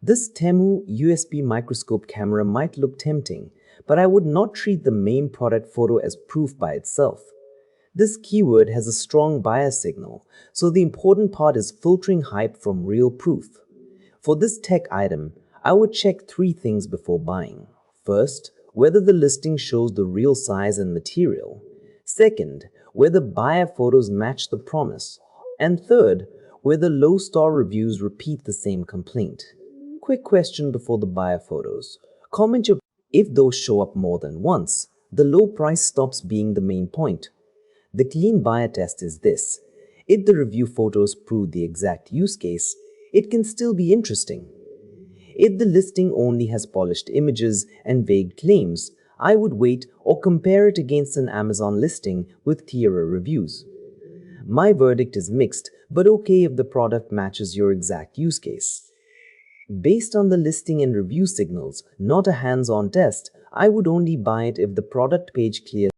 This Temu USB microscope camera might look tempting, but I would not treat the main product photo as proof by itself. This keyword has a strong bias signal, so the important part is filtering hype from real proof. For this tech item, I would check 3 things before buying. First, whether the listing shows the real size and material. Second, whether buyer photos match the promise. And third, whether low-star reviews repeat the same complaint. Quick question before the buyer photos. Comment your if those show up more than once, the low price stops being the main point. The clean buyer test is this. If the review photos prove the exact use case, it can still be interesting. If the listing only has polished images and vague claims, I would wait or compare it against an Amazon listing with clearer reviews. My verdict is mixed, but okay if the product matches your exact use case. Based on the listing and review signals, not a hands-on test, I would only buy it if the product page clears